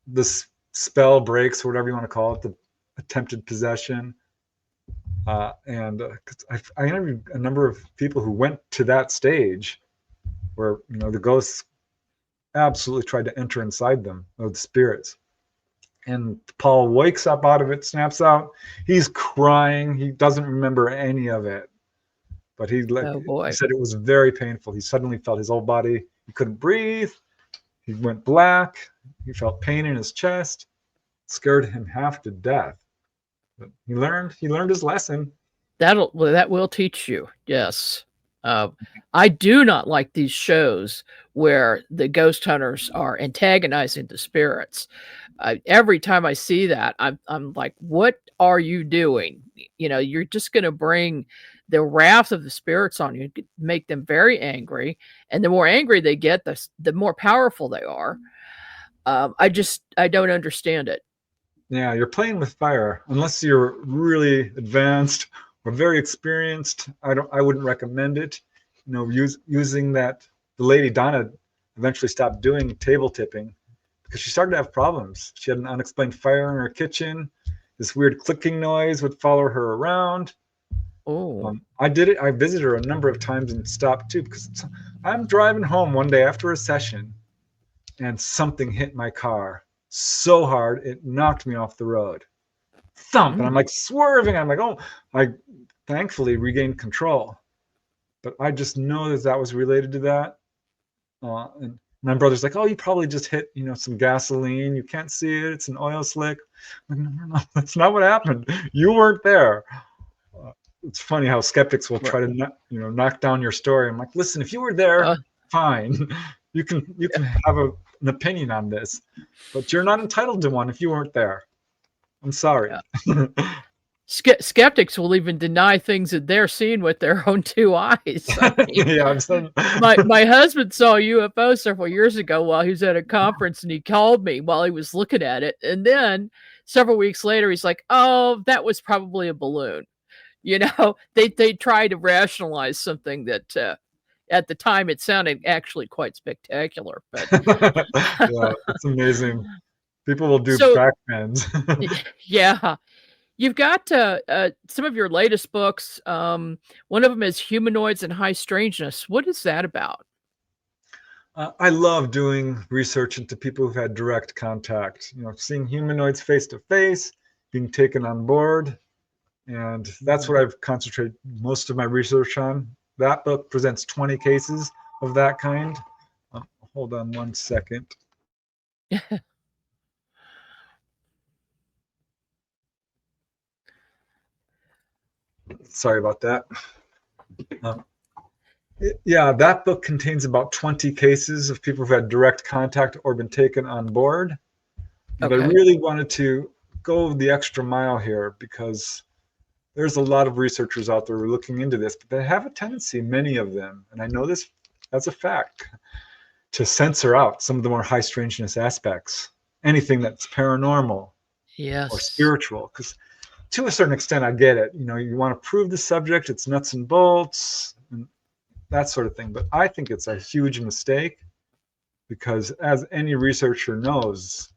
this spell breaks, or whatever you want to call it, the attempted possession. I interviewed a number of people who went to that stage where, the ghosts absolutely tried to enter inside them, of the spirits. And Paul wakes up out of it, snaps out. He's crying. He doesn't remember any of it. But he said it was very painful. He suddenly felt his whole body. He couldn't breathe. He went black. He felt pain in his chest. Scared him half to death. But he learned his lesson. That will teach you. Yes. I do not like these shows where the ghost hunters are antagonizing the spirits. Every time I see that, I'm like, what are you doing? You're just going to bring the wrath of the spirits on you, make them very angry. And the more angry they get, the more powerful they are. I don't understand it. Yeah, you're playing with fire. Unless you're really advanced or very experienced, I wouldn't recommend it. Using that. The lady Donna eventually stopped doing table tipping because she started to have problems. She had an unexplained fire in her kitchen. This weird clicking noise would follow her around. Oh, I did it. I visited her a number of times and stopped too, because I'm driving home one day after a session and something hit my car so hard it knocked me off the road. Thump. And I'm like swerving. I'm like, oh, I thankfully regained control. But I just know that was related to that. And my brother's like, oh, you probably just hit, some gasoline. You can't see it. It's an oil slick. I'm like, no, that's not what happened. You weren't there. It's funny how skeptics will try to, knock down your story. I'm like, listen, if you were there, fine. You can have an opinion on this, but you're not entitled to one if you weren't there. I'm sorry. Yeah. Skeptics will even deny things that they're seeing with their own two eyes. Yeah, my husband saw a UFO several years ago while he was at a conference, and he called me while he was looking at it. And then several weeks later, he's like, "Oh, that was probably a balloon." They try to rationalize something that at the time it sounded actually quite spectacular. But yeah, it's amazing. People will do backbends. Yeah. You've got some of your latest books. One of them is Humanoids and High Strangeness. What is that about? I love doing research into people who've had direct contact, seeing humanoids face to face, being taken on board. And that's what I've concentrated most of my research on. That book presents 20 cases of that kind. Hold on one second. Sorry about that. That book contains about 20 cases of people who've had direct contact or been taken on board. But I really wanted to go the extra mile here because there's a lot of researchers out there looking into this, but they have a tendency, many of them, and I know this as a fact, to censor out some of the more high strangeness aspects, anything that's paranormal or spiritual. Because to a certain extent, I get it. You want to prove the subject, it's nuts and bolts, and that sort of thing. But I think it's a huge mistake because, as any researcher knows,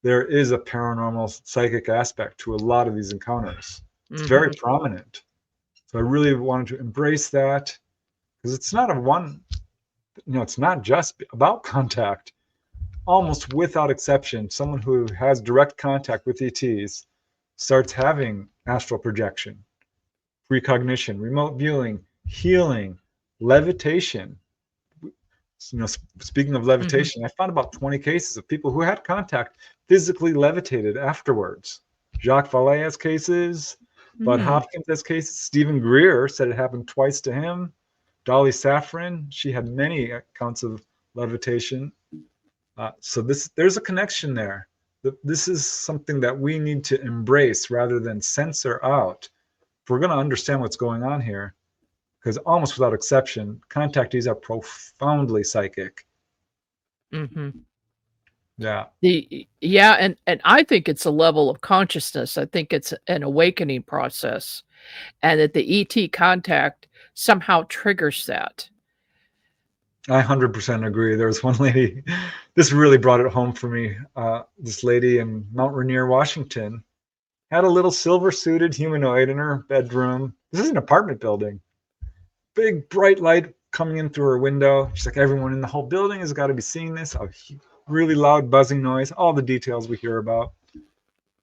there is a paranormal psychic aspect to a lot of these encounters. It's very prominent. So I really wanted to embrace that because it's not a one it's not just about contact. Almost without exception, someone who has direct contact with ETs starts having astral projection, precognition, remote viewing, healing, levitation. Speaking of levitation, I found about 20 cases of people who had contact physically levitated afterwards. Jacques Vallée has cases, Bud Hopkins has cases. Stephen Greer said it happened twice to him. Dolly Safran, she had many accounts of levitation. So there's a connection there. This is something that we need to embrace rather than censor out. If we're going to understand what's going on here, because almost without exception, contactees are profoundly psychic. Yeah. And I think it's a level of consciousness. I think it's an awakening process, and that the ET contact somehow triggers that. I 100% agree. There was one lady, this really brought it home for me. This lady in Mount Rainier, Washington, had a little silver-suited humanoid in her bedroom. This is an apartment building. Big bright light coming in through her window. She's like, everyone in the whole building has got to be seeing this. A really loud buzzing noise, all the details we hear about.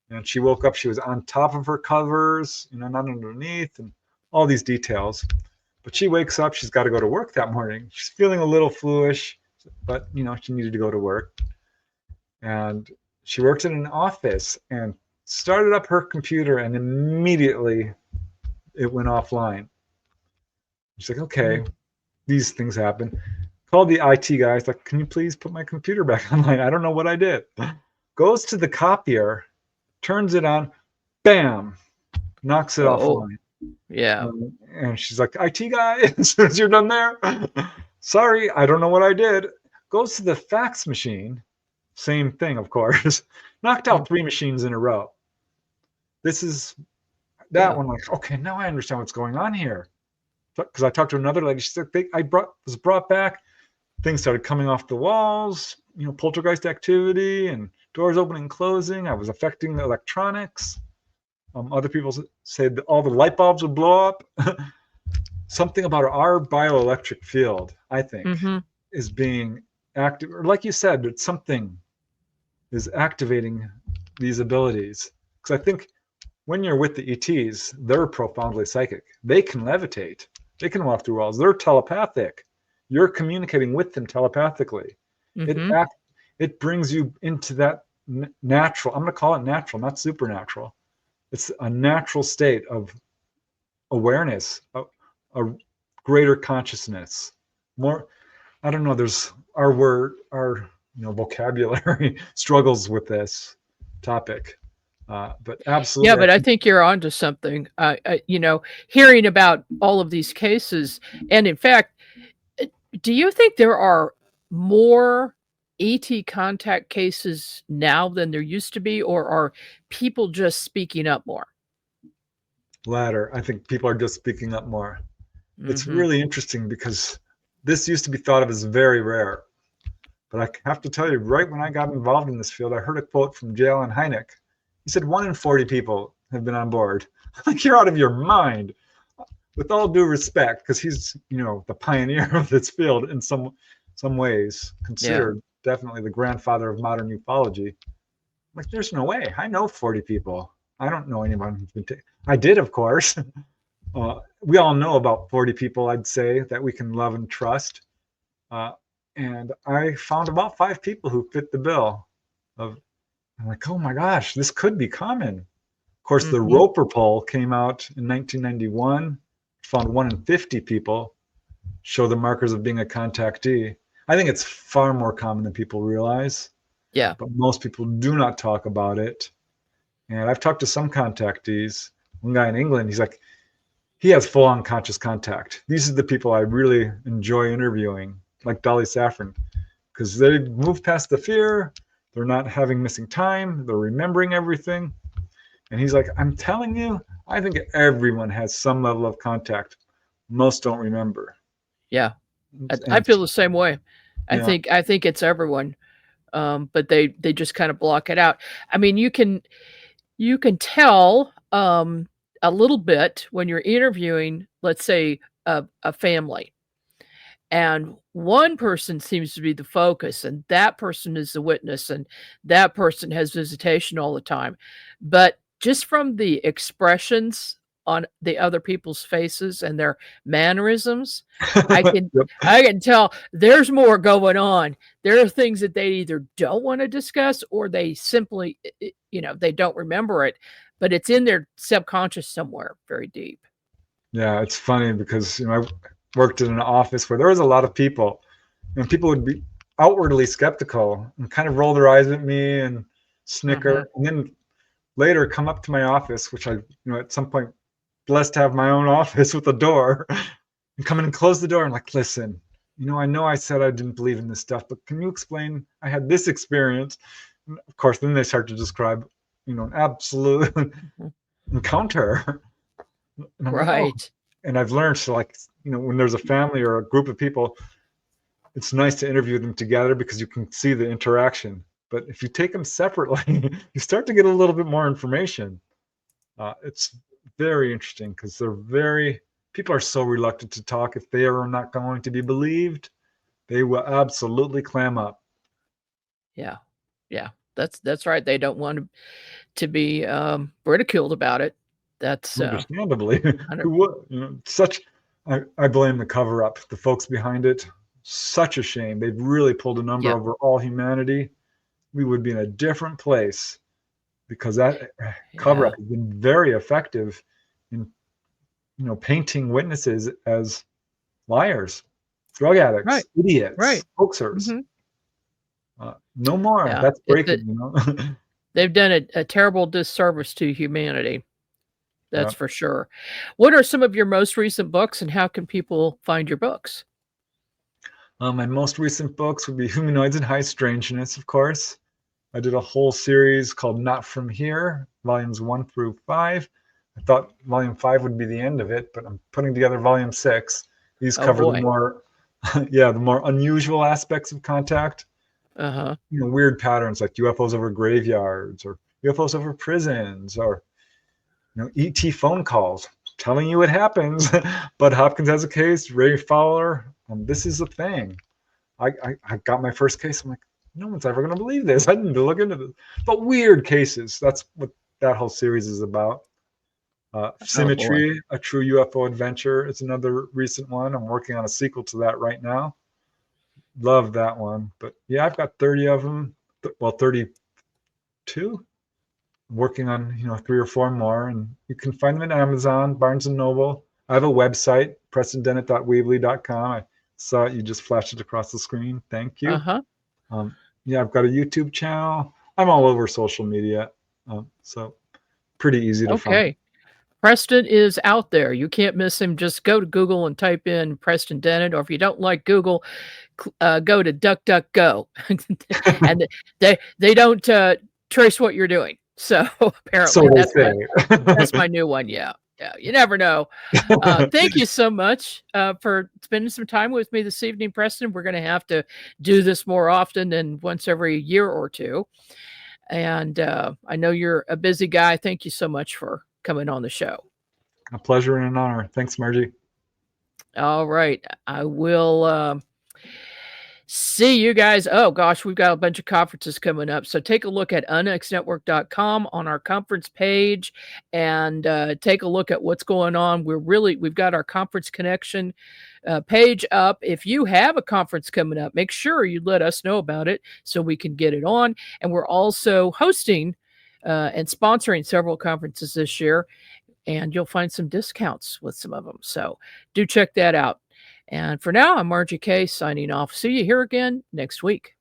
And she woke up, she was on top of her covers, not underneath, and all these details. But she wakes up, she's got to go to work that morning. She's feeling a little foolish, but she needed to go to work. And she works in an office and started up her computer, and immediately it went offline. She's like, okay, these things happen. Called the IT guy. He's like, can you please put my computer back online? I don't know what I did. Goes to the copier, turns it on, bam, knocks it offline. Yeah. And she's like, IT guy, as soon as you're done there, sorry, I don't know what I did. Goes to the fax machine, same thing, of course. Knocked out 3 machines in a row. This is that one, like, okay, now I understand what's going on here. Because I talked to another lady, she said, was brought back. Things started coming off the walls, poltergeist activity and doors opening and closing. I was affecting the electronics. Other people said all the light bulbs would blow up. Something about our bioelectric field, I think, is being active. Or like you said, something is activating these abilities. Because I think when you're with the ETs, they're profoundly psychic. They can levitate. They can walk through walls. They're telepathic. You're communicating with them telepathically. It brings you into that natural, I'm going to call it natural, not supernatural. It's a natural state of awareness, a greater consciousness. More, I don't know, there's our vocabulary struggles with this topic. But absolutely. Yeah, but I think you're onto something. Hearing about all of these cases, and in fact, do you think there are more ET contact cases now than there used to be, or are people just speaking up more? Latter. I think people are just speaking up more. It's really interesting because this used to be thought of as very rare. But I have to tell you, right when I got involved in this field, I heard a quote from J. Allen Hynek. He said 1 in 40 people have been on board. Like, you're out of your mind. With all due respect, because he's, the pioneer of this field in some ways, considered definitely the grandfather of modern ufology. Like, there's no way. I know 40 people. I don't know anyone who's been I did, of course. We all know about 40 people, I'd say, that we can love and trust. And I found about 5 people who fit the bill. I'm like, oh my gosh, this could be common. Of course, the Roper poll came out in 1991. Found 1 in 50 people show the markers of being a contactee. I think it's far more common than people realize. Yeah. But most people do not talk about it. And I've talked to some contactees. One guy in England, he's like, he has full unconscious contact. These are the people I really enjoy interviewing, like Dolly Safran, because they move past the fear. They're not having missing time. They're remembering everything. And he's like, I'm telling you, I think everyone has some level of contact. Most don't remember. Yeah, I feel the same way. I think it's everyone, but they just kind of block it out. I mean, you can tell a little bit when you're interviewing, let's say, a family, and one person seems to be the focus, and that person is the witness, and that person has visitation all the time. But just from the expressions on the other people's faces and their mannerisms, I can Yep. I can tell there's more going on. There are things that they either don't want to discuss, or they simply, they don't remember it, but it's in their subconscious somewhere very deep. Yeah, it's funny because I worked in an office where there was a lot of people, and people would be outwardly skeptical and kind of roll their eyes at me and snicker, and then later come up to my office, which I, at some point blessed to have my own office with a door, and come in and close the door and like, listen, I know I said I didn't believe in this stuff, but can you explain? I had this experience. And of course, then they start to describe, an absolute encounter. And Right. Like, oh. And I've learned to when there's a family or a group of people, it's nice to interview them together because you can see the interaction. But if you take them separately, you start to get a little bit more information. It's very interesting because people are so reluctant to talk. If they are not going to be believed, they will absolutely clam up. Yeah. That's right. They don't want to be ridiculed about it. That's understandably. Who would? I blame the cover up, the folks behind it. Such a shame. They've really pulled a number over all humanity. We would be in a different place because that cover up has been very effective in painting witnesses as liars, drug addicts, idiots, hoaxers. No more. That's breaking. They've done a terrible disservice to humanity. That's for sure. What are some of your most recent books, and how can people find your books? My most recent books would be Humanoids and High Strangeness, of course. I did a whole series called Not From Here, volumes 1 through 5. I thought volume 5 would be the end of it, but I'm putting together volume 6. These cover the more, the more unusual aspects of contact. Weird patterns like UFOs over graveyards, or UFOs over prisons, or ET phone calls telling you it happens. But Hopkins has a case, Ray Fowler, and this is a thing. I got my first case. I'm like, no one's ever going to believe this. I need to look into this. But weird cases. That's what that whole series is about. Symmetry, a true UFO adventure, is another recent one. I'm working on a sequel to that right now. Love that one. But yeah, I've got 30 of them. 32. Working on 3 or 4 more, and you can find them at Amazon, Barnes and Noble. I have a website, PrestonDennett.weebly.com. I saw it. You just flashed it across the screen. Thank you. I've got a YouTube channel. I'm all over social media, so pretty easy to find. Preston is out there. You can't miss him. Just go to Google and type in Preston Dennett, or if you don't like Google, go to DuckDuckGo, and they don't trace what you're doing. So apparently that's my new one. Yeah, you never know. Thank you so much for spending some time with me this evening, Preston. We're going to have to do this more often than once every year or two. And I know you're a busy guy. Thank you so much for coming on the show. A pleasure and an honor. Thanks, Margie. All right. I will see you guys. Oh gosh, we've got a bunch of conferences coming up. So take a look at unxnetwork.com on our conference page, and take a look at what's going on. We've got our conference connection page up. If you have a conference coming up, make sure you let us know about it so we can get it on. And we're also hosting and sponsoring several conferences this year, and you'll find some discounts with some of them. So do check that out. And for now, I'm Margie K signing off. See you here again next week.